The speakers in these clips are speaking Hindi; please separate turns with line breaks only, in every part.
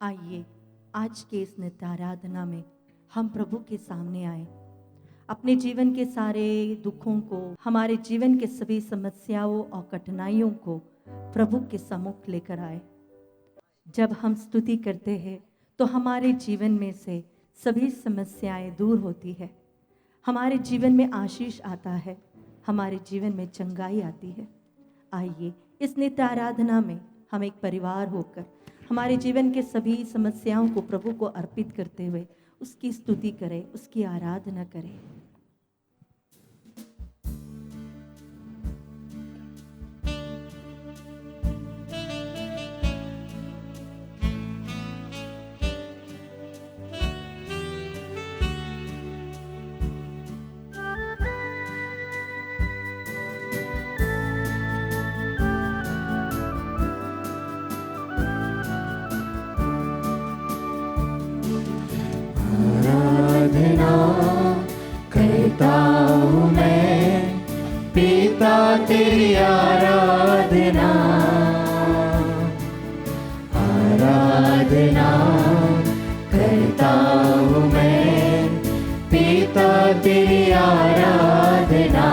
आइए आज के इस नित्य आराधना में हम प्रभु के सामने आए, अपने जीवन के सारे दुखों को, हमारे जीवन के सभी समस्याओं और कठिनाइयों को प्रभु के सम्मुख लेकर आए। जब हम स्तुति करते हैं तो हमारे जीवन में से सभी समस्याएं दूर होती है, हमारे जीवन में आशीष आता है, हमारे जीवन में चंगाई आती है। आइए इस नित्य आराधना में हम एक परिवार होकर हमारे जीवन के सभी समस्याओं को प्रभु को अर्पित करते हुए उसकी स्तुति करें, उसकी आराधना करें।
तेरी आराधना आराधना करता हूँ मैं, पिता तेरी आराधना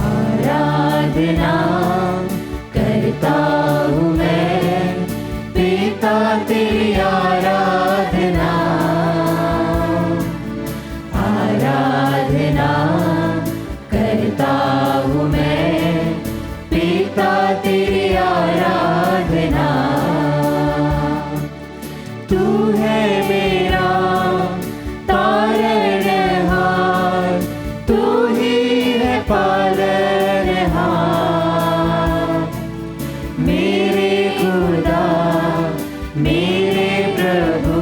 आराधना करता हूँ मैं, पिता तेरी आराधना आराधना करता हूँ मैं, पिता तेरी आराधना। तू है मेरा तारनहार, तू ही है पालनहार, मेरे खुदा मेरे प्रभु,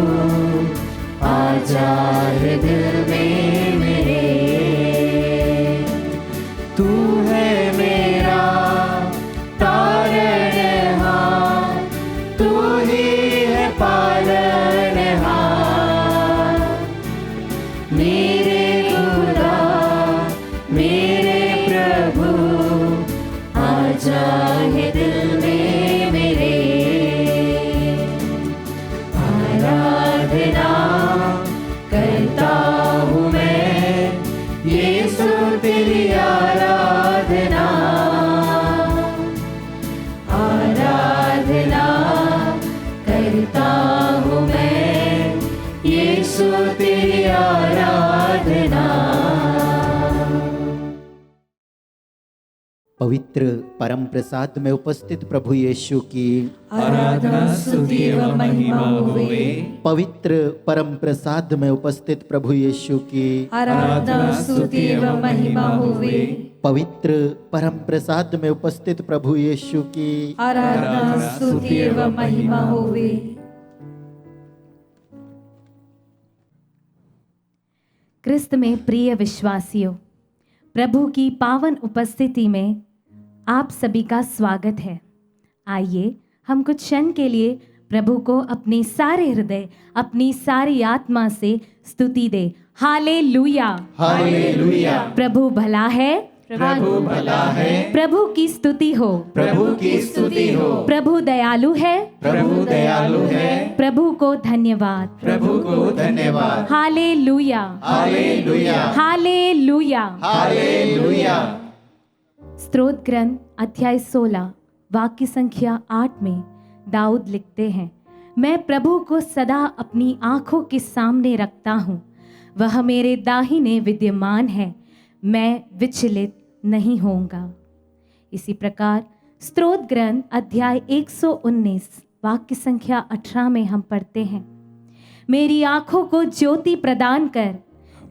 आजा है दिल में मेरे। तू है मेरा तारनहार, तू ही है पालनहार, मेरे खुदा मेरे प्रभु, आजा है दिल में मेरे। आराधना करता हूँ मैं, यीशु तेरी आराधना आराधना करता हूँ मैं, यीशु तेरी आराधना।
पवित्र परम प्रसाद में उपस्थित प्रभु यीशु की
आराधना स्तुति एवं महिमा हुए।
पवित्र परम प्रसाद में उपस्थित प्रभु यीशु की
आराधना स्तुति एवं महिमा हुए।
पवित्र परम प्रसाद में उपस्थित प्रभु यीशु की
आराधना स्तुति एवं महिमा हुए।
क्रिस्त में प्रिय विश्वासियों, प्रभु की पावन उपस्थिति में आप सभी का स्वागत है। आइए हम कुछ क्षण के लिए प्रभु को अपने सारे हृदय, अपनी सारी आत्मा से स्तुति दे। Hallelujah
hallelujah.
प्रभु भला है,
प्रभु भला है,
प्रभु की स्तुति हो,
प्रभु की स्तुति हो,
प्रभु दयालु है,
प्रभु दयालु है,
प्रभु को धन्यवाद,
प्रभु को धन्यवाद।
हालेलुया
हालेलुया
हालेलुया।
हालेलुया।
स्तोत्र ग्रंथ अध्याय 16 वाक्य संख्या 8 में दाऊद लिखते हैं, मैं प्रभु को सदा अपनी आंखों के सामने रखता हूँ, वह मेरे दाहिने विद्यमान है, मैं विचलित नहीं होऊंगा। इसी प्रकार स्तोत्र ग्रंथ अध्याय 119 वाक्य संख्या 18 में हम पढ़ते हैं, मेरी आंखों को ज्योति प्रदान कर,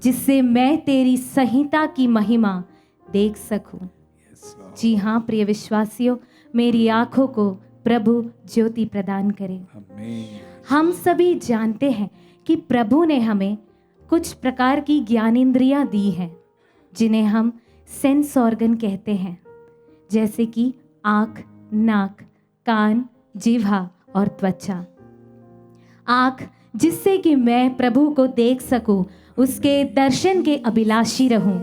जिससे मैं तेरी संहिता की महिमा देख सकूं। जी हाँ प्रिय विश्वासियों, मेरी आंखों को प्रभु ज्योति प्रदान करें। हम सभी जानते हैं कि प्रभु ने हमें कुछ प्रकार की ज्ञानेंद्रियां दी हैं, जिन्हें हम सेंस ऑर्गन कहते हैं, जैसे कि आँख, नाक, कान, जिह्वा और त्वचा। आँख जिससे कि मैं प्रभु को देख सकूं, उसके दर्शन के अभिलाषी रहूं।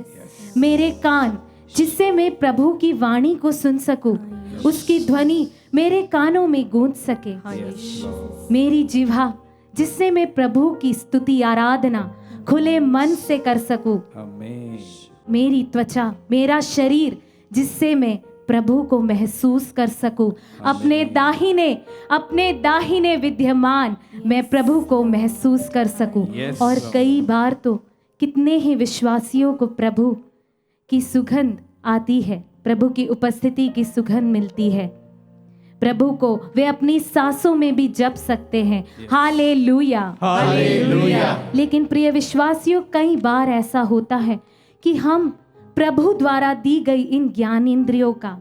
मेरे कान जिससे मैं प्रभु की वाणी को सुन सकूं, उसकी ध्वनि मेरे कानों में गूंज सके।
हाँ यीशु,
मेरी जिह्वा जिससे मैं प्रभु की स्तुति आराधना खुले मन से कर सकूं।
आमीन।
मेरी त्वचा, मेरा शरीर जिससे मैं प्रभु को महसूस कर सकूं। अपने दाहिने विद्यमान मैं प्रभु को महसूस कर सकूं।
Yes,
और
Lord.
कई बार तो कितने ही विश्वासियों को प्रभु की सुगंध आती है, प्रभु की उपस्थिति की सुगंध मिलती है। प्रभु को वे अपनी सांसों में भी जप सकते हैं। Hallelujah,
hallelujah.
लेकिन प्रिय विश्वासियों, कई बार ऐसा होता है कि हम प्रभु द्वारा दी गई इन ज्ञानेंद्रियों का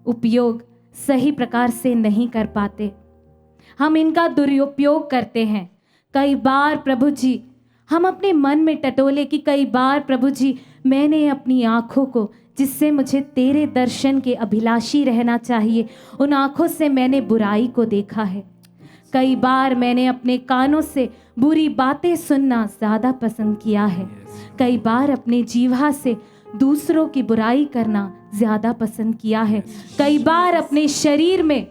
उपयोग सही प्रकार से नहीं कर पाते। हम इनका दुरुपयोग करते हैं। कई बार प्रभु जी हम अपने मन में टटोले कि कई बार प्रभु जी मैंने अपनी आंखों को, जिससे मुझे तेरे दर्शन के अभिलाषी रहना चाहिए, उन आंखों से मैंने बुराई को देखा है। कई बार मैंने अपने कानों से बुरी बातें सुनना ज़्यादा पसंद किया है। कई बार अपने जीवा से दूसरों की बुराई करना ज़्यादा पसंद किया है। कई बार अपने शरीर में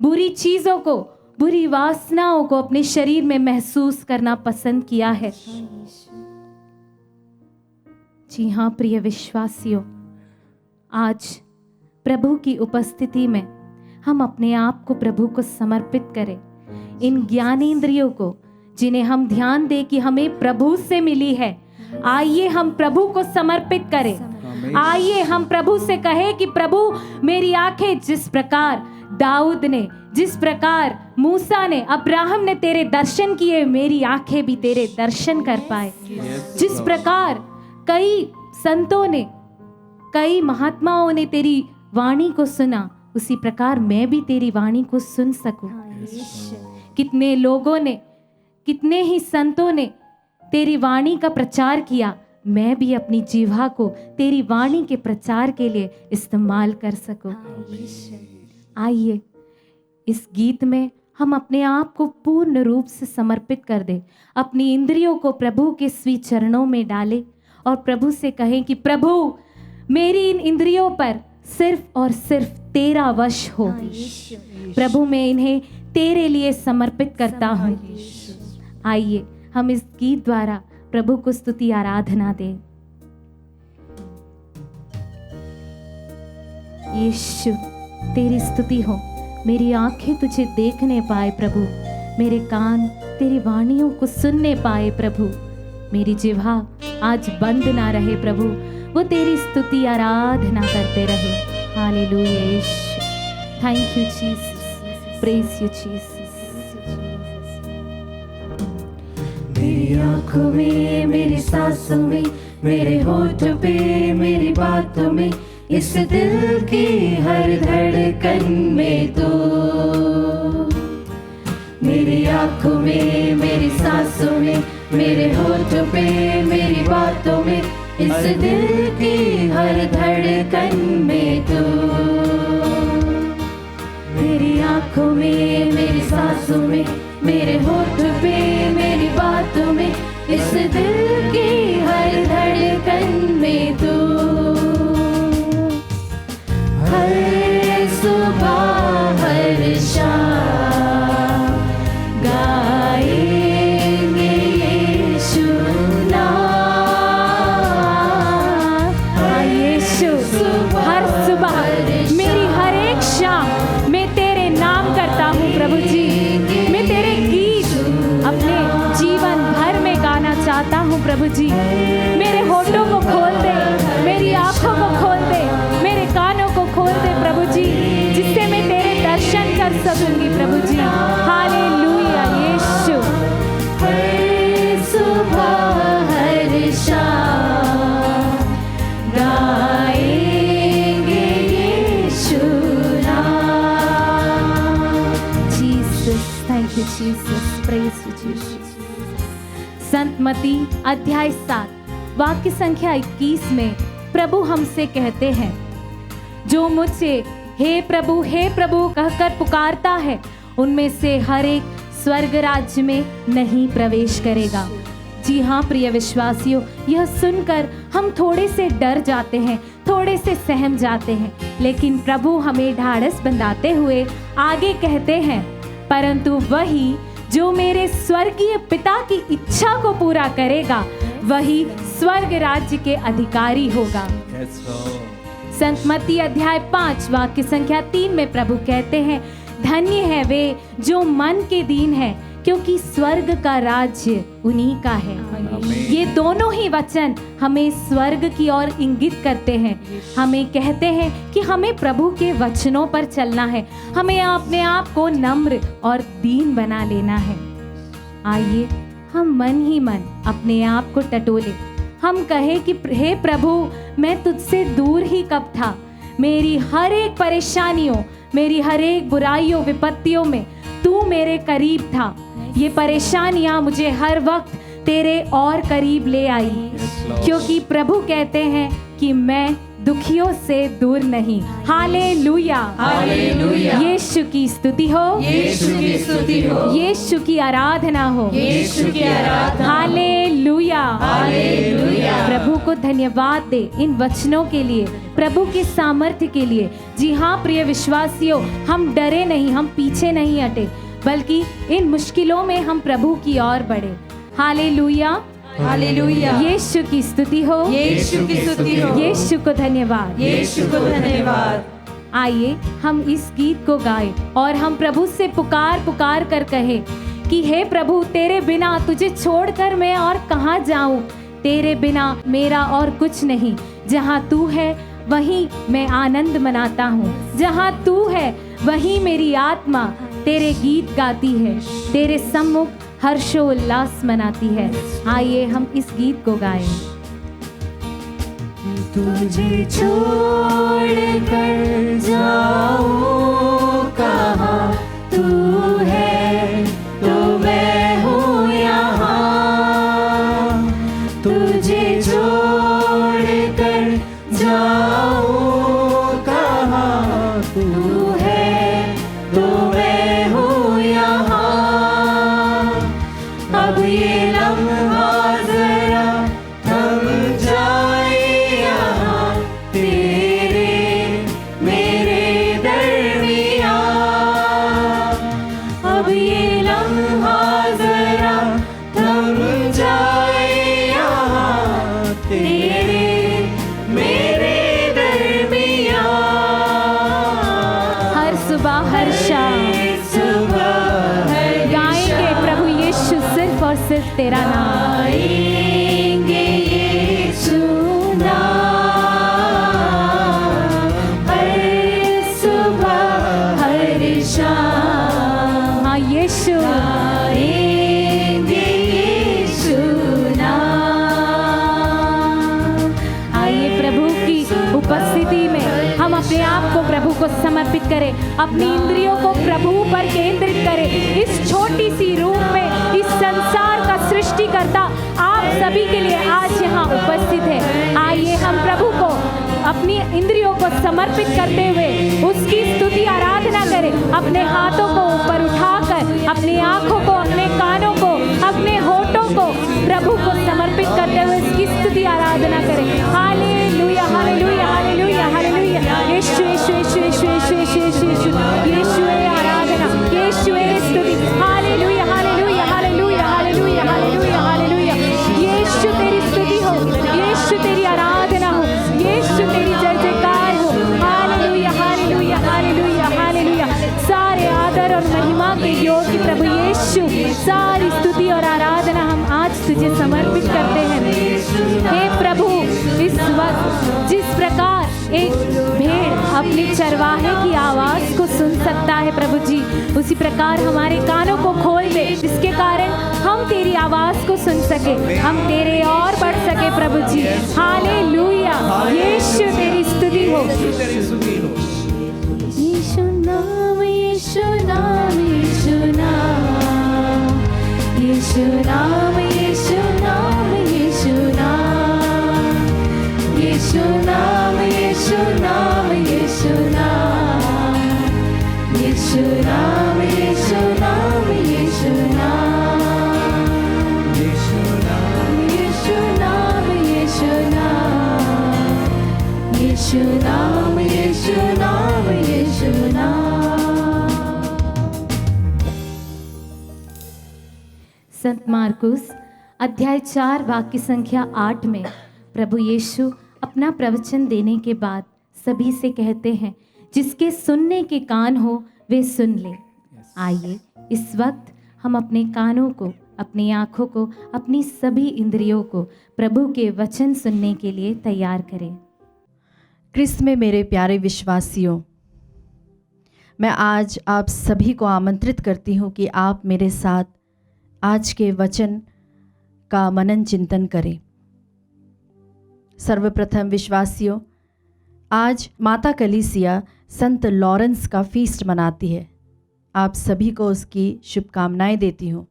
बुरी चीज़ों को, बुरी वासनाओं को अपने शरीर में महसूस करना पसंद किया है। जी हाँ प्रिय विश्वासियों, आज प्रभु की उपस्थिति में हम अपने आप को प्रभु को समर्पित करें। इन ज्ञानेंद्रियों को जिन्हें हम ध्यान दें कि हमें प्रभु से मिली है, आइए हम प्रभु को समर्पित करें। आइए हम प्रभु से कहें कि प्रभु मेरी आंखें, जिस प्रकार दाऊद ने, जिस प्रकार मूसा ने, अब्राहम ने तेरे दर्शन किए, मेरी आंखें भी तेरे दर्शन कर पाए। जिस प्रकार कई संतों ने, कई महात्माओं ने तेरी वाणी को सुना, उसी प्रकार मैं भी तेरी वाणी को सुन सकूं। कितने लोगों ने, कितने ही संतों ने तेरी वाणी का प्रचार किया, मैं भी अपनी जीवा को तेरी वाणी के प्रचार के लिए इस्तेमाल कर सकूं। आइए इस गीत में हम अपने आप को पूर्ण रूप से समर्पित कर दें, अपनी इंद्रियों को प्रभु के स्वी चरणों में डालें और प्रभु से कहें कि प्रभु मेरी इन इंद्रियों पर सिर्फ और सिर्फ तेरा वश हो। प्रभु मैं इन्हें तेरे लिए समर्पित करता हूँ। आइए हम इस गीत द्वारा प्रभु को स्तुति आराधना दें। यीशु तेरी स्तुति हो, मेरी आंखें तुझे देखने पाए प्रभु, मेरे कान तेरी वाणियों को सुनने पाए प्रभु, मेरी जिह्वा आज बंद ना रहे प्रभु, वो तेरी स्तुति आराधना करते रहे। हालेलुया यीशु, thank you Jesus, praise you Jesus.
मेरी आंखों में, मेरी सांसों में, मेरे होठों पे, मेरी बातों में, इस दिल की हर धड़कन में तो, मेरी आंखों में, मेरी सांसों में, मेरे होठों पे, मेरी बातों में, इस दिल की हर धड़कन में तो, मेरी आंखों में, मेरी सांसों में, मेरे होठों पे, मेरी बातों में, इस दिल की हर धड़कन में तो, हर सुबह हर शाम गाएंगे यीशु नाम।
हाँ यीशु, हर सुबह मेरी हर एक शाम मैं तेरे नाम करता हूँ प्रभु जी। मैं तेरे गीत अपने जीवन भर में गाना चाहता हूँ प्रभु जी। मेरे होठों को खोल दे, मेरी आंखों को खोल दे, मेरे कानों को खोल दे प्रभु जी, जिससे मैं तेरे दर्शन कर सकूंगी प्रभु जी। हालेलुया यीशु।
हर सुबह हर शाम गाएंगे यीशु नाम।
Jesus, thank you Jesus, praise you Jesus. संत मत्ती अध्याय 7 वाक्य संख्या 21 में प्रभु हमसे कहते हैं, जो मुझसे हे प्रभु कहकर पुकारता है, उनमें से हर एक स्वर्ग राज्य में नहीं प्रवेश करेगा। जी हाँ प्रिय विश्वासियों, यह सुनकर हम थोड़े से डर जाते हैं, थोड़े से सहम जाते हैं, लेकिन प्रभु हमें ढाढ़स बंधाते हुए आगे कहते हैं, परंतु वही जो मेरे स्वर्गीय पिता की इच्छा को पूरा करेगा वही स्वर्ग राज्य के अधिकारी होगा। संत मत्ती अध्याय 5 वाक्य संख्या 3 में प्रभु कहते हैं, धन्य है वे जो मन के दीन है, क्योंकि स्वर्ग का राज्य उन्हीं का है। ये दोनों ही वचन हमें स्वर्ग की ओर इंगित करते हैं। हमें कहते हैं कि हमें प्रभु के वचनों पर चलना है, हमें अपने आप को नम्र और दीन बना लेना है। आइए हम मन ही मन अपने आप को टटोले, हम कहें कि हे प्रभु, मैं तुझसे दूर ही कब था। मेरी हर एक परेशानियों, मेरी हर एक बुराइयों विपत्तियों में तू मेरे करीब था। ये परेशानियां मुझे हर वक्त तेरे और करीब ले आई, क्योंकि प्रभु कहते हैं कि मैं दुखियों से दूर नहीं। हालेलुया,
हालेलुया।
यीशु की स्तुति हो,
यीशु की स्तुति हो,
यीशु की आराधना हो,
यीशु की आराधना।
Hallelujah,
hallelujah.
प्रभु को धन्यवाद दे इन वचनों के लिए, प्रभु के सामर्थ्य के लिए। जी हाँ प्रिय विश्वासियों, हम डरे नहीं, हम पीछे नहीं हटे, बल्कि इन मुश्किलों में हम प्रभु की ओर बढ़े। हालेलुया,
हालेलुया।
यीशु की स्तुति हो,
यीशु की स्तुति हो,
यीशु को धन्यवाद,
यीशु को धन्यवाद।
आइए हम इस गीत को गाएं और हम प्रभु से पुकार पुकार कर कहे कि हे प्रभु, तेरे बिना तुझे छोड़कर मैं और कहाँ जाऊं। तेरे बिना मेरा और कुछ नहीं। जहाँ तू है वहीं मैं आनंद मनाता हूँ, जहाँ तू है वहीं मेरी आत्मा तेरे गीत गाती है, तेरे सम्मुख हर्षोल्लास मनाती है। आइए हम इस गीत को गाएं।
तुझे छोड़ कर जाऊं कहाँ, तू है तो मैं हूँ यहाँ। तुझे छोड़ कर जाऊं कहाँ, तू है तो मैं हूँ यहाँ। अब ये लम्हा जरा थम जाए यहाँ, तेरे मेरे दरमियाँ। अब ये लम्हा जरा थम जाए यहाँ, तेरे मेरे दरमियाँ।
हर सुबह हर शाम गाएंगे प्रभु यीशु सिर्फ और सिर्फ तेरा नाम।
गाएंगे यीशु नाम, हर सुबह हर शाम।
हाँ यीशु,
गाएंगे यीशु नाम।
आइए प्रभु की उपस्थिति में हम अपने आप को प्रभु को समर्पित करें, अपनी इंद्रियों को प्रभु पर केंद्रित करें। इस छोटी सी रूम में इस संसार का सृष्टिकर्ता आप सभी के लिए आज यहाँ उपस्थित है। आइए हम प्रभु को अपनी इंद्रियों को समर्पित करते हुए उसकी स्तुति आराधना करें। अपने हाथों को ऊपर उठाकर, अपनी आंखों को, अपने कानों को, अपने होठों को प्रभु को समर्पित करते हुए इसकी स्तुति आराधना करें। हालेलुया, हालेलुया, हालेलुया, हालेलुया। यीशु, यीशु, यीशु, यीशु, यीशु, यीशु, यीशु, यीशु, यीशु है आराधना, यीशु है स्तुति। हालेलुया, हालेलुया, हालेलुया, हालेलुया, हालेलुया, हालेलुया। यीशु तेरी स्तुति हो, यीशु तेरी आराधना हो, यीशु तेरी जय जयकार हो। हालेलुया, हालेलुया, हालेलुया, हालेलुया। सारे आदर और महिमा के योग्य प्रभु यीशु, सारी स्तुति और आराधना हम आज तुझे समर्पित करते हैं। हे प्रभु, इस वक्त जिस प्रकार एक भेड़ अपने चरवाहे की आवाज को सुन सकता है प्रभु जी, उसी प्रकार हमारे कानों को खोल दे, जिसके कारण हम तेरी आवाज को सुन सके, हम तेरे और बढ़ सके प्रभु जी। हालेलुया, यीशु तेरी स्तुति हो।
यीशु नाम, यीशु नाम, यीशु नाम, यीशु नाम, यीशु नाम, यीशु नाम, यीशु नाम, यीशु नाम, यीशु नाम, यीशु नाम, यीशु नाम, यीशु नाम, यीशु नाम, यीशु नाम, यीशु नाम, यीशु नाम, यीशु नाम।
संत मार्कुस अध्याय 4 वाक्य संख्या 8 में प्रभु यीशु अपना प्रवचन देने के बाद सभी से कहते हैं, जिसके सुनने के कान हो वे सुन ले। आइए इस वक्त हम अपने कानों को, अपनी आँखों को, अपनी सभी इंद्रियों को प्रभु के वचन सुनने के लिए तैयार करें।
क्रिस्त में मेरे प्यारे विश्वासियों, मैं आज आप सभी को आमंत्रित करती हूँ कि आप मेरे साथ आज के वचन का मनन चिंतन करें। सर्वप्रथम विश्वासियों, आज माता कलीसिया संत लॉरेंस का फीस्ट मनाती है। आप सभी को उसकी शुभकामनाएं देती हूँ।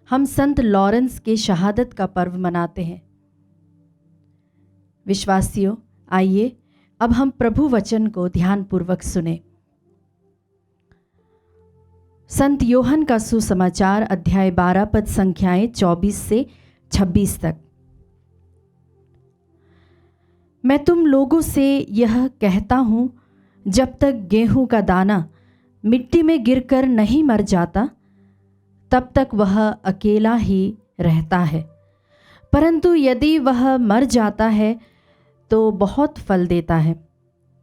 हम संत लॉरेंस के शहादत का पर्व मनाते हैं। विश्वासियों, आइए अब हम प्रभु वचन को ध्यानपूर्वक सुने। संत योहन का सुसमाचार अध्याय 12 पद संख्याएं 24 से 26 तक। मैं तुम लोगों से यह कहता हूँ, जब तक गेहूं का दाना मिट्टी में गिरकर नहीं मर जाता, तब तक वह अकेला ही रहता है। परंतु यदि वह मर जाता है तो बहुत फल देता है।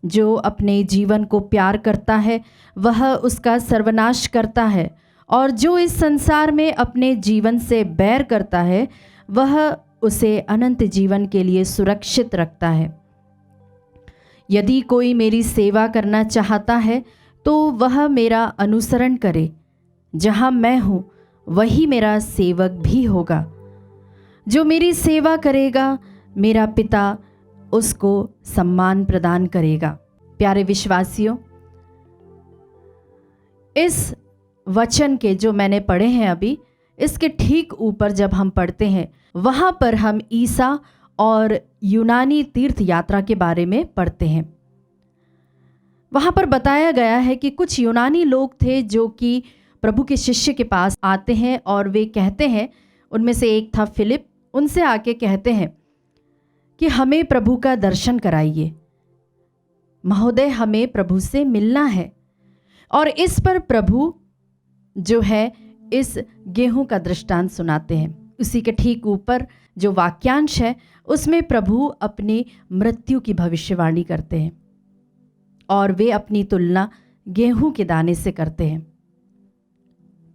जो अपने जीवन को प्यार करता है वह उसका सर्वनाश करता है, और जो इस संसार में अपने जीवन से बैर करता है वह उसे अनंत जीवन के लिए सुरक्षित रखता है। यदि कोई मेरी सेवा करना चाहता है तो वह मेरा अनुसरण करे। जहाँ मैं हूँ वही मेरा सेवक भी होगा। जो मेरी सेवा करेगा, मेरा पिता उसको सम्मान प्रदान करेगा। प्यारे विश्वासियों, इस वचन के जो मैंने पढ़े हैं अभी, इसके ठीक ऊपर जब हम पढ़ते हैं वहाँ पर हम ईसा और यूनानी तीर्थ यात्रा के बारे में पढ़ते हैं। वहाँ पर बताया गया है कि कुछ यूनानी लोग थे जो कि प्रभु के शिष्य के पास आते हैं और वे कहते हैं, उनमें से एक था फिलिप, उनसे आके कहते हैं कि हमें प्रभु का दर्शन कराइए, महोदय हमें प्रभु से मिलना है। और इस पर प्रभु जो है इस गेहूं का दृष्टांत सुनाते हैं। उसी के ठीक ऊपर जो वाक्यांश है उसमें प्रभु अपनी मृत्यु की भविष्यवाणी करते हैं और वे अपनी तुलना गेहूं के दाने से करते हैं।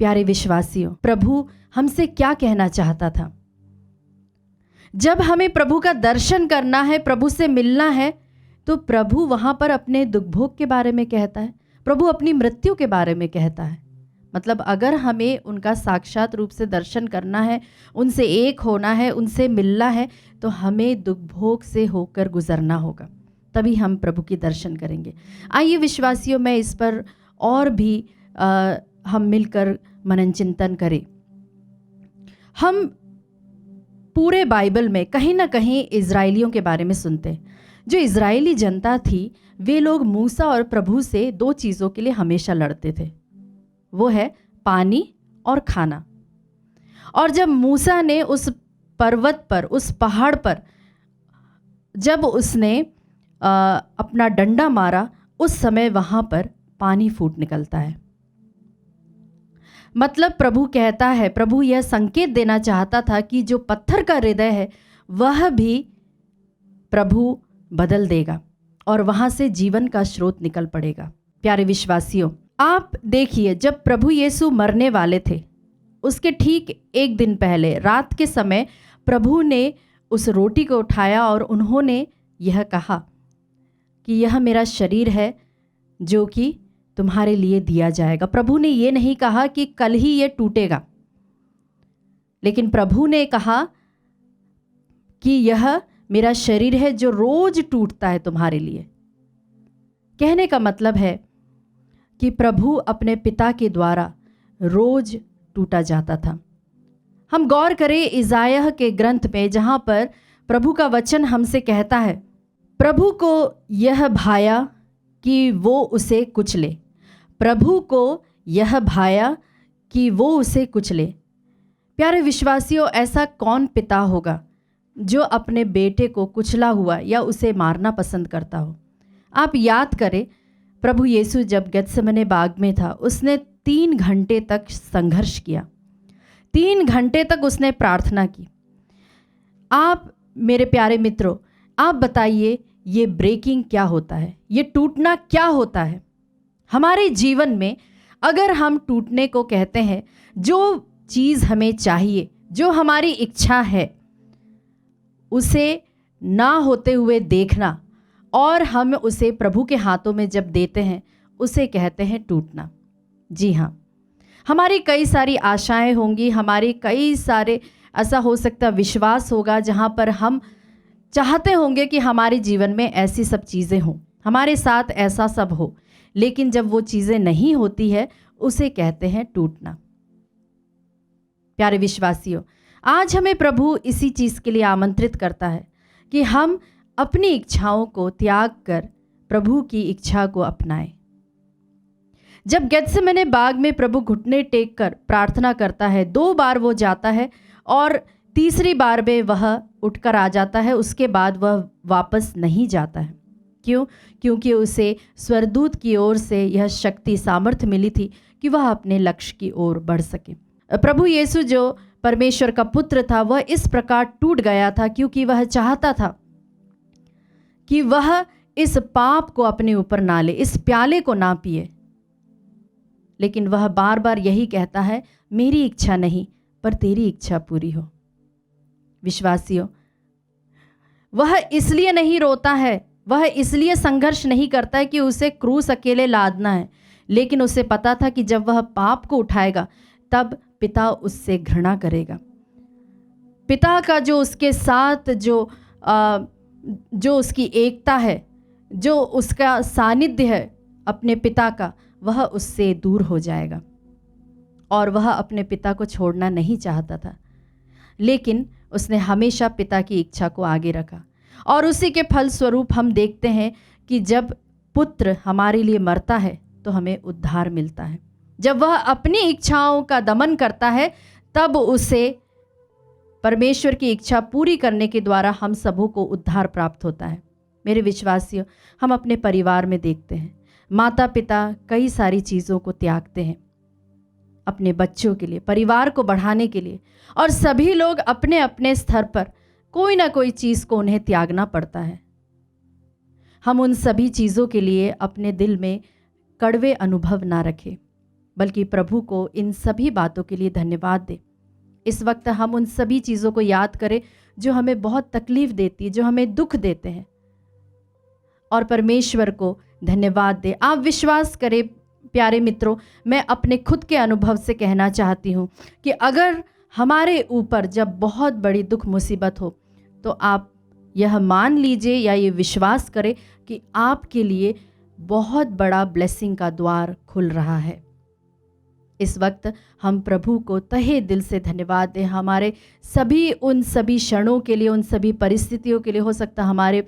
प्यारे विश्वासियों, प्रभु हमसे क्या कहना चाहता था? जब हमें प्रभु का दर्शन करना है, प्रभु से मिलना है, तो प्रभु वहाँ पर अपने दुख भोग के बारे में कहता है, प्रभु अपनी मृत्यु के बारे में कहता है। मतलब अगर हमें उनका साक्षात रूप से दर्शन करना है, उनसे एक होना है, उनसे मिलना है, तो हमें दुख भोग से होकर गुजरना होगा, तभी हम प्रभु की दर्शन करेंगे। आइए विश्वासियों, मैं इस पर और भी हम मिलकर मनन चिंतन करें। हम पूरे बाइबल में कहीं ना कहीं इजराइलियों के बारे में सुनते हैं। जो इजरायली जनता थी, वे लोग मूसा और प्रभु से दो चीज़ों के लिए हमेशा लड़ते थे, वो है पानी और खाना। और जब मूसा ने उस पर्वत पर, उस पहाड़ पर जब उसने अपना डंडा मारा, उस समय वहाँ पर पानी फूट निकलता है। मतलब प्रभु कहता है, प्रभु यह संकेत देना चाहता था कि जो पत्थर का हृदय है वह भी प्रभु बदल देगा और वहाँ से जीवन का स्रोत निकल पड़ेगा। प्यारे विश्वासियों, आप देखिए, जब प्रभु यीशु मरने वाले थे उसके ठीक एक दिन पहले रात के समय प्रभु ने उस रोटी को उठाया और उन्होंने यह कहा कि यह मेरा शरीर है जो कि तुम्हारे लिए दिया जाएगा। प्रभु ने ये नहीं कहा कि कल ही ये टूटेगा, लेकिन प्रभु ने कहा कि यह मेरा शरीर है जो रोज टूटता है तुम्हारे लिए। कहने का मतलब है कि प्रभु अपने पिता के द्वारा रोज टूटा जाता था। हम गौर करें इज़ायाह के ग्रंथ में, जहाँ पर प्रभु का वचन हमसे कहता है, प्रभु को यह भाया कि वो उसे कुचले। प्रभु को यह भाया कि वो उसे कुचले। प्यारे विश्वासियों, ऐसा कौन पिता होगा जो अपने बेटे को कुचला हुआ या उसे मारना पसंद करता हो? आप याद करें, प्रभु यीशु जब गेत्सेमने बाग में था, उसने 3 घंटे तक संघर्ष किया। 3 घंटे तक उसने प्रार्थना की। आप मेरे प्यारे मित्रों, आप बताइए ये ब्रेकिंग क्या होता है, ये टूटना क्या होता है? हमारे जीवन में अगर हम टूटने को कहते हैं, जो चीज़ हमें चाहिए, जो हमारी इच्छा है, उसे ना होते हुए देखना और हम उसे प्रभु के हाथों में जब देते हैं, उसे कहते हैं टूटना। जी हाँ, हमारी कई सारी आशाएं होंगी, हमारी कई सारे ऐसा हो सकता विश्वास होगा जहाँ पर हम चाहते होंगे कि हमारे जीवन में ऐसी सब चीज़ें हों, हमारे साथ ऐसा सब हो, लेकिन जब वो चीज़ें नहीं होती है उसे कहते हैं टूटना। प्यारे विश्वासियों, आज हमें प्रभु इसी चीज़ के लिए आमंत्रित करता है कि हम अपनी इच्छाओं को त्याग कर प्रभु की इच्छा को अपनाएं। जब गेत्सेमने बाग में प्रभु घुटने टेक कर प्रार्थना करता है, 2 बार वो जाता है और तीसरी बार में वह उठकर आ जाता है, उसके बाद वह वापस नहीं जाता है। क्यों? क्योंकि उसे स्वर्गदूत की ओर से यह शक्ति सामर्थ्य मिली थी कि वह अपने लक्ष्य की ओर बढ़ सके। प्रभु यीशु जो परमेश्वर का पुत्र था, वह इस प्रकार टूट गया था क्योंकि वह चाहता था कि वह इस पाप को अपने ऊपर ना ले, इस प्याले को ना पिए, लेकिन वह बार बार यही कहता है, मेरी इच्छा नहीं पर तेरी इच्छा पूरी हो। विश्वासियों, वह इसलिए नहीं रोता है, वह इसलिए संघर्ष नहीं करता है कि उसे क्रूस अकेले लादना है, लेकिन उसे पता था कि जब वह पाप को उठाएगा तब पिता उससे घृणा करेगा। पिता का जो उसके साथ जो उसकी एकता है, जो उसका सानिध्य है अपने पिता का, वह उससे दूर हो जाएगा। और वह अपने पिता को छोड़ना नहीं चाहता था, लेकिन उसने हमेशा पिता की इच्छा को आगे रखा। और उसी के फलस्वरूप हम देखते हैं कि जब पुत्र हमारे लिए मरता है तो हमें उद्धार मिलता है। जब वह अपनी इच्छाओं का दमन करता है, तब उसे परमेश्वर की इच्छा पूरी करने के द्वारा हम सबों को उद्धार प्राप्त होता है। मेरे विश्वासियों, हम अपने परिवार में देखते हैं, माता पिता कई सारी चीज़ों को त्यागते हैं अपने बच्चों के लिए, परिवार को बढ़ाने के लिए, और सभी लोग अपने अपने स्तर पर कोई ना कोई चीज़ को उन्हें त्यागना पड़ता है। हम उन सभी चीज़ों के लिए अपने दिल में कड़वे अनुभव ना रखें, बल्कि प्रभु को इन सभी बातों के लिए धन्यवाद दें। इस वक्त हम उन सभी चीज़ों को याद करें जो हमें बहुत तकलीफ़ देती है, जो हमें दुख देते हैं, और परमेश्वर को धन्यवाद दें। आप विश्वास करें प्यारे मित्रों, मैं अपने खुद के अनुभव से कहना चाहती हूँ कि अगर हमारे ऊपर जब बहुत बड़ी दुख मुसीबत हो, तो आप यह मान लीजिए या ये विश्वास करें कि आपके लिए बहुत बड़ा ब्लेसिंग का द्वार खुल रहा है। इस वक्त हम प्रभु को तहे दिल से धन्यवाद दें, हमारे उन सभी क्षणों के लिए, उन सभी परिस्थितियों के लिए। हो सकता हमारे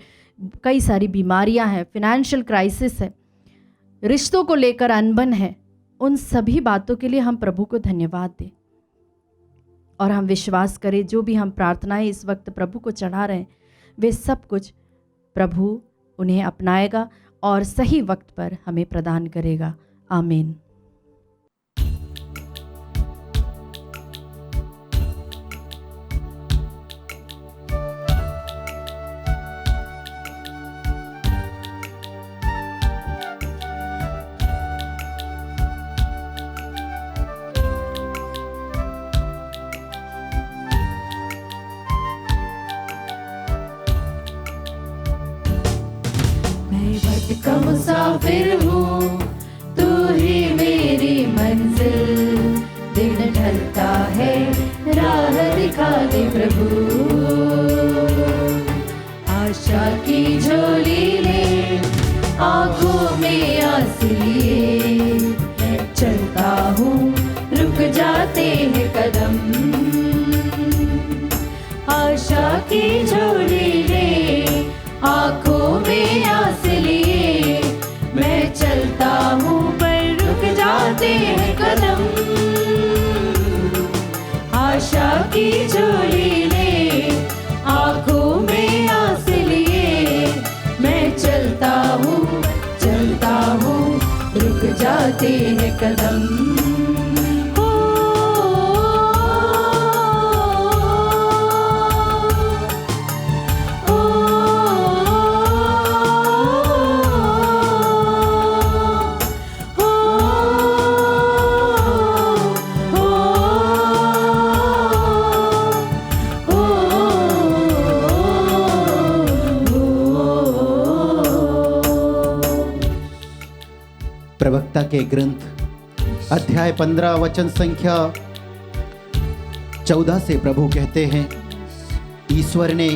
कई सारी बीमारियां हैं, फिनेंशियल क्राइसिस है, रिश्तों को लेकर अनबन है, उन सभी बातों के लिए हम प्रभु को धन्यवाद दें। और हम विश्वास करें जो भी हम प्रार्थनाएं इस वक्त प्रभु को चढ़ा रहे हैं, वे सब कुछ प्रभु उन्हें अपनाएगा और सही वक्त पर हमें प्रदान करेगा। आमीन।
का मुसाफिर हूँ, तू ही मेरी मंजिल, दिन ढलता है राह दिखा दे प्रभु। आशा की झोली ले आंखों में आंस लिए, मैं चलता हूँ रुक जाते हैं कदम। आशा की झोली ले आंखों में आंस लिए, मैं चलता हूँ पर रुक जाते हैं कदम। आशा की झोली ले आंखों में आंस लिए, मैं चलता हूँ रुक जाते हैं कदम। ओ,
प्रवक्ता के ग्रंथ अध्याय 15 वचन संख्या 14 से प्रभु कहते हैं, ईश्वर ने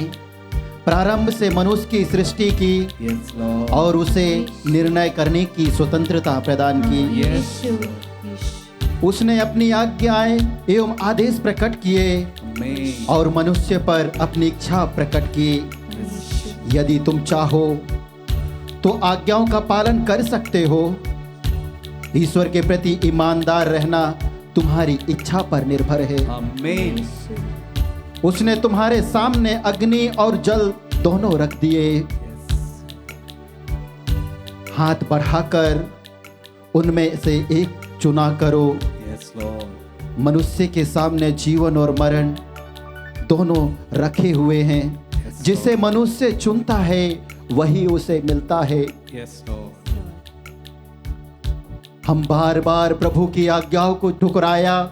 प्रारंभ से मनुष्य की सृष्टि की
Yes, Lord.
और उसे निर्णय करने की स्वतंत्रता प्रदान की।
Yes.
उसने अपनी आज्ञाएं एवं आदेश प्रकट किए
Amen.
और मनुष्य पर अपनी इच्छा प्रकट की। यदि तुम चाहो तो आज्ञाओं का पालन कर सकते हो। ईश्वर के प्रति ईमानदार रहना तुम्हारी इच्छा पर निर्भर है।
Amen.
उसने तुम्हारे सामने अग्नि और जल दोनों रख दिए। हाथ बढ़ाकर उनमें से एक चुना करो।
Yes, Lord.
मनुष्य के सामने जीवन और मरण दोनों रखे हुए हैं। जिसे मनुष्य चुनता है वही उसे मिलता है।
Yes, Lord.
हम बार बार प्रभु की आज्ञाओं को ठुकराया,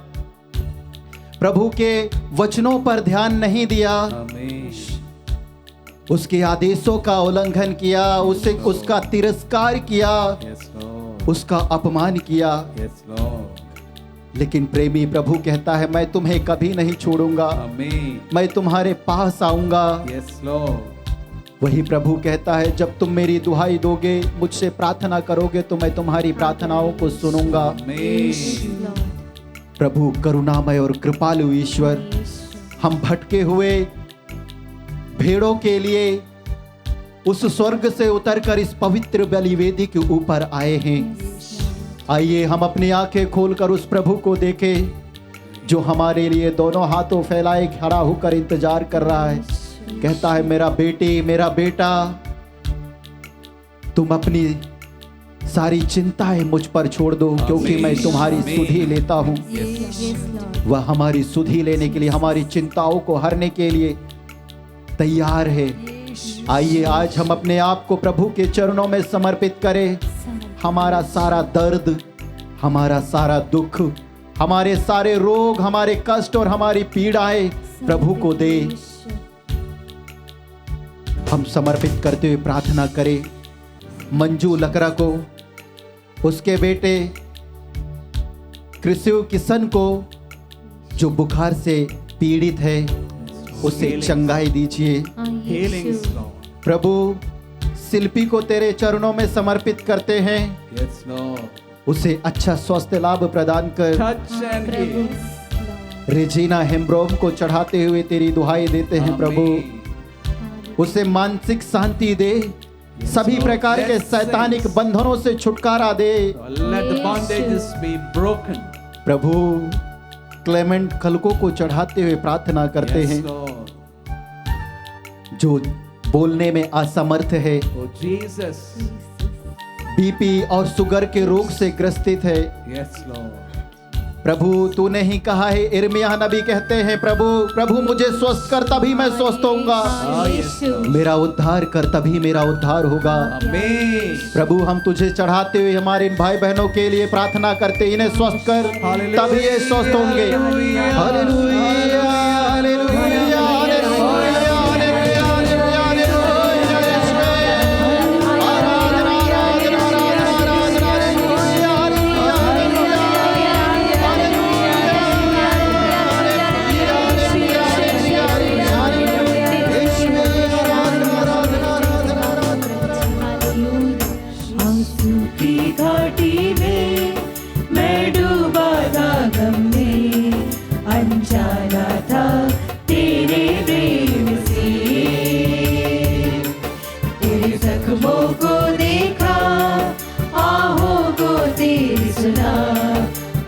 प्रभु के वचनों पर ध्यान नहीं दिया,
Amen.
उसके आदेशों का उल्लंघन किया, उसका तिरस्कार किया,
Yes, Lord.
उसका अपमान किया।
Yes, Lord.
लेकिन प्रेमी प्रभु कहता है, मैं तुम्हें कभी नहीं छोड़ूंगा,
Amen.
मैं तुम्हारे पास आऊंगा।
Yes, Lord.
वही प्रभु कहता है, जब तुम मेरी दुहाई दोगे, मुझसे प्रार्थना करोगे तो मैं तुम्हारी प्रार्थनाओं को सुनूंगा।
Amen.
प्रभु करुणामय और कृपालु ईश्वर, हम भटके हुए भेड़ों के लिए उस स्वर्ग से उतरकर इस पवित्र बलिवेदी के ऊपर आए हैं। आइए हम अपनी आंखें खोलकर उस प्रभु को देखें जो हमारे लिए दोनों हाथों फैलाए खड़ा होकर इंतजार कर रहा है। कहता है, मेरा बेटी, मेरा बेटा, तुम अपनी सारी चिंताएं मुझ पर छोड़ दो, क्योंकि मैं तुम्हारी सुधि लेता हूं। वह हमारी सुधि लेने के लिए, हमारी चिंताओं को हरने के लिए तैयार है। आइए आज हम अपने आप को प्रभु के चरणों में समर्पित करें। हमारा सारा दर्द, हमारा सारा दुख, हमारे सारे रोग, हमारे कष्ट और हमारी पीड़ाएं प्रभु को दे। हम समर्पित करते हुए प्रार्थना करें। मंजू लकरा को, उसके बेटे कृष्ण किशन को जो बुखार से पीड़ित है, उसे चंगाई दीजिए।
Healings, Lord.
प्रभु शिल्पी को तेरे चरणों में समर्पित करते हैं,
Yes, Lord.
उसे अच्छा स्वास्थ्य लाभ प्रदान कर।
Touch and heal.
Regina Hembrom को चढ़ाते हुए तेरी दुहाई देते हैं प्रभु,
Amen.
उसे मानसिक शांति दे, सभी प्रकार के शैतानिक बंधनों से छुटकारा दे।
Let the bondages be broken.
प्रभु क्लेमेंट खलको को चढ़ाते हुए प्रार्थना करते
Yes,
हैं,
Lord.
जो बोलने में असमर्थ है,
Oh, Jesus.
बीपी और शुगर के रोग से ग्रसित है।
Yes, Lord.
प्रभु तूने ही कहा है, इर्मिया नबी कहते हैं, प्रभु मुझे स्वस्थ कर तभी मैं स्वस्थ होऊंगा,
Oh, yes, Lord.
मेरा उद्धार कर तभी मेरा उद्धार होगा।
Amen.
प्रभु हम तुझे चढ़ाते हुए हमारे इन भाई बहनों के लिए प्रार्थना करते, इन्हें स्वस्थ कर
Hallelujah.
तभी ये स्वस्थ होंगे।
Hallelujah.
हालेलुया, हालेलुया,
आंसू की घाटी में मैं डूबा था गम में, अनजाना था तेरे प्रेम से। तेरे जख्मों को देखा, आहों को तेरी सुना,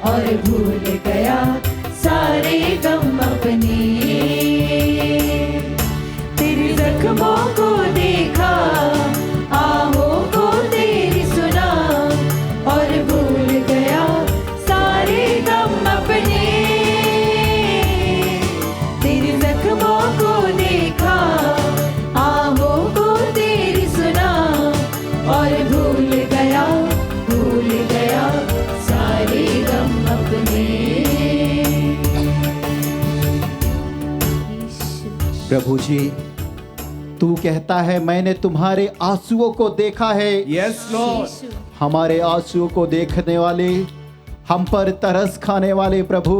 और भूल गया सारे गम अपने। तेरे जख्मों को देखा, आहों को तेरी सुना, और भूल गया सारे गम अपने। तेरे जख्मों को देखा, आहों को तेरी सुना, और भूल गया सारे गम अपने।
प्रभु जी तू कहता है मैंने तुम्हारे आंसुओं को देखा है।
Yes, Lord.
हमारे आंसुओं को देखने वाले, हम पर तरस खाने वाले प्रभु,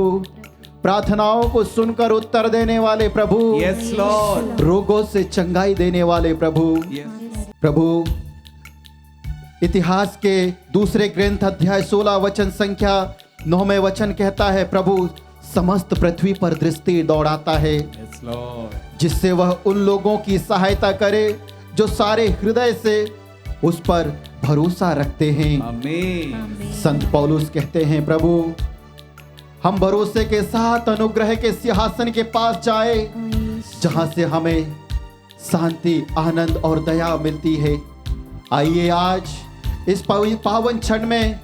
प्रार्थनाओं को सुनकर उत्तर देने वाले प्रभु,
Yes, Lord.
रोगों से चंगाई देने वाले प्रभु।
Yes.
प्रभु, इतिहास के दूसरे ग्रंथ अध्याय 16 वचन संख्या 9 वचन कहता है, प्रभु समस्त पृथ्वी पर दृष्टि दौड़ाता है,
Yes, Lord.
जिससे वह उन लोगों की सहायता करे जो सारे हृदय से उस पर भरोसा रखते हैं।
Amen.
संत पौलुस कहते हैं, प्रभु हम भरोसे के साथ अनुग्रह के सिंहासन के पास जाए, जहां से हमें शांति, आनंद और दया मिलती है। आइए आज इस पावन क्षण में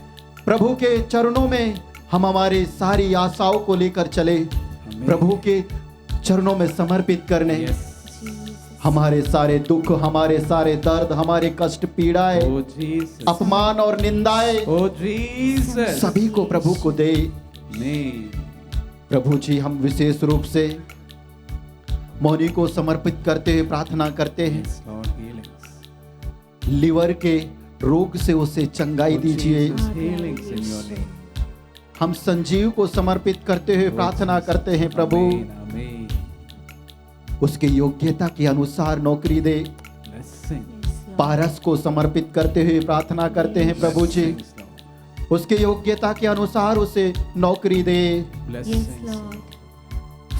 प्रभु के चरणों में हम हमारी सारी आशाओं को लेकर चले, प्रभु के चरणों में समर्पित करने।
Yes.
हमारे सारे दुख, हमारे सारे दर्द, हमारे कष्ट, पीड़ाएं,
Oh, Jesus.
अपमान और निंदाएं
Oh, Jesus.
सभी को प्रभु को दे।
Amen.
प्रभु जी, हम विशेष रूप से मौनी को समर्पित करते हुए प्रार्थना करते हैं,
Yes, Lord. Healings.
लीवर के रोग से उसे चंगाई
Oh,
दीजिए।
Jesus. Healings in your name.
हम संजीव को समर्पित करते हुए प्रार्थना करते हैं, प्रभु
Amen. Amen.
उसके योग्यता के अनुसार नौकरी दे।
Blessing.
पारस को समर्पित करते हुए प्रार्थना करते हैं, प्रभु जी
Blessings, Lord.
उसके योग्यता के अनुसार उसे नौकरी दे।
Blessings.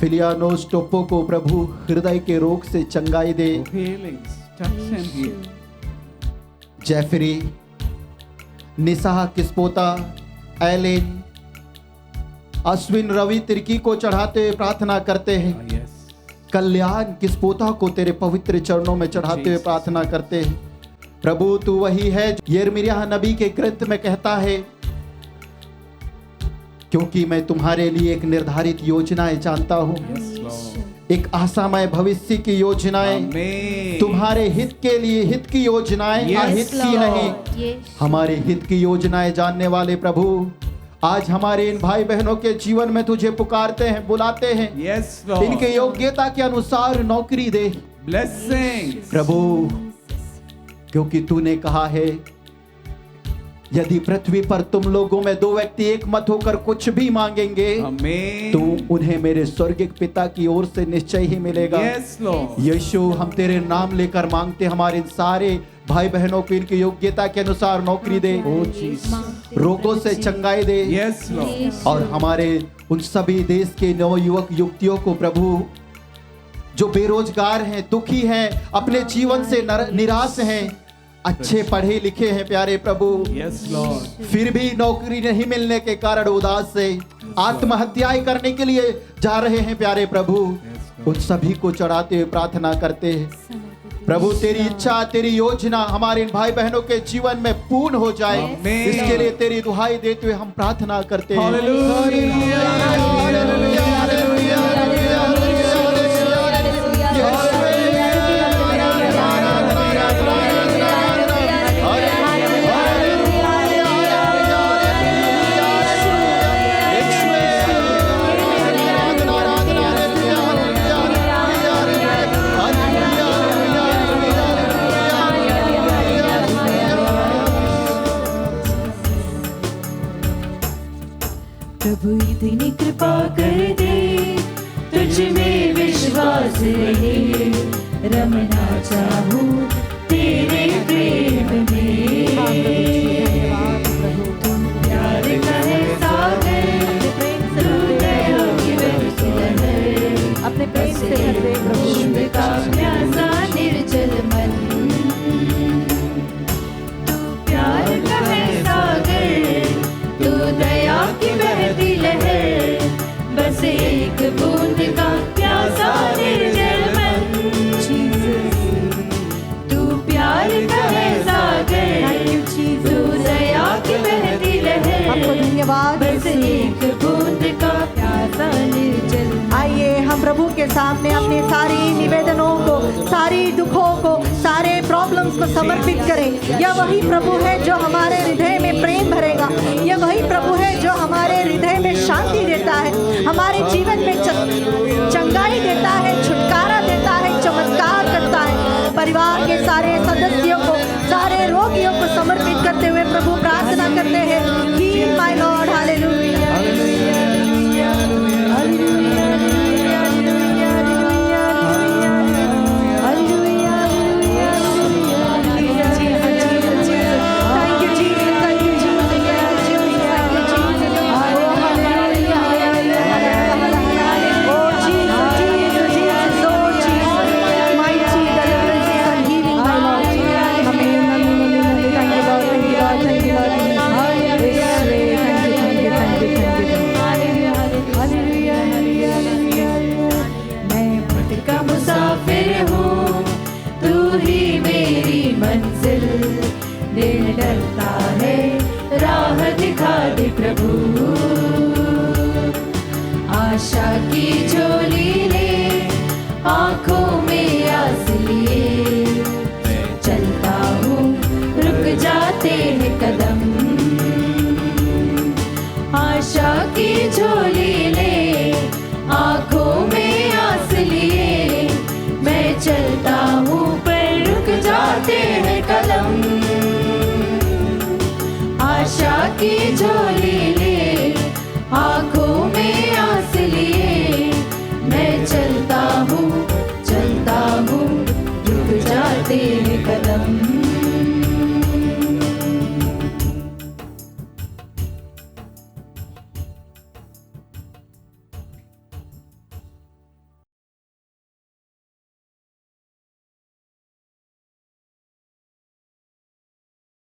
फिलियानोस टोपो को प्रभु हृदय के रोग से चंगाई दे।
Oh, healings. Touch and heal.
Jeffrey, Nisah Kispotta, Ellen, Ashwin Ravi Tirkey को चढ़ाते हुए प्रार्थना करते हैं।
Ah, yes.
कल्याण किस्पोता को तेरे पवित्र चरणों में चढ़ाते हुए प्रार्थना करते हैं। प्रभु तू वही है जो यिर्मयाह नबी के ग्रंथ में कहता है, क्योंकि मैं तुम्हारे लिए एक निर्धारित योजनाएं जानता हूं,
Yes, Lord.
एक आशामय भविष्य की योजनाएं,
Amen.
तुम्हारे हित के लिए हित की योजनाएं,
Yes,
अहित की नहीं, हमारे हित की योजनाएं जानने वाले प्रभु, आज हमारे इन भाई बहनों के जीवन में तुझे पुकारते हैं, बुलाते हैं।
Yes, Lord.
इनके योग्यता के अनुसार नौकरी दे
Blessings.
प्रभु, क्योंकि तूने कहा है यदि पृथ्वी पर तुम लोगों में 2 व्यक्ति एक मत होकर कुछ भी मांगेंगे
Amen.
तो उन्हें मेरे स्वर्गिक पिता की ओर से निश्चय ही मिलेगा।
Yes, Lord.
यीशु, हम तेरे नाम लेकर मांगते, हमारे इन सारे भाई बहनों को इनकी योग्यता के अनुसार नौकरी दे,
Oh, Jesus.
रोगों से चंगाई दे।
Yes, Lord.
और हमारे उन सभी देश के नवयुवक युवतियों को प्रभु जो बेरोजगार हैं, दुखी हैं, अपने जीवन से निराश हैं, अच्छे पढ़े लिखे हैं प्यारे प्रभु,
Yes, Lord.
फिर भी नौकरी नहीं मिलने के कारण उदास से आत्महत्याएं करने के लिए जा रहे हैं प्यारे प्रभु, उन सभी को चढ़ाते हुए प्रार्थना करते हैं प्रभु, तेरी इच्छा, तेरी योजना हमारे इन भाई बहनों के जीवन में पूर्ण हो जाए।
Amen.
इसके लिए तेरी दुहाई देते हुए हम प्रार्थना करते हैं।
प्रभु इतनी कृपा कर दे, तुझ में विश्वास रहे, रमना चाहूं तेरे प्रेम में। तुम प्यार का है सागर, तू दया की लहर,
अपने प्रेम से भर दे प्रभु।
शुभ का प्यासा निर्जल मन, तू प्यार का है सागर, तू दया की बहती लहर, बस एक बूंद का प्यासा निर्जल मन। तू प्यार का है सागर, तू दया की बहती लहर,
आपको धन्यवाद।
बस एक बूंद का प्यासा निर्जल मन।
आइए हम प्रभु के सामने अपने सारी निवेदनों को, सारी दुखों को, सारे प्रॉब्लम्स को समर्पित करें। यह वही प्रभु है जो हमारे हृदय में प्रेम भरेगा, यह वही प्रभु है जो हमारे हृदय में शांति देता है, हमारे जीवन में चंगाई देता है, छुटकारा देता है, चमत्कार करता है। परिवार के सारे सदस्यों को, सारे रोगियों को समर्पित करते हुए प्रभु प्रार्थना करते हैं, हील माय लॉर्ड, हालेलुया।
डरता है राह दिखा दे प्रभु, आशा की झोली ले आंखों में आस लिए, चलता हूँ रुक जाते हैं कदम, आशा की झोली ले आंखों में आस लिए, मैं चलता हूँ पर रुक जाते हैं कदम, आशा की झोली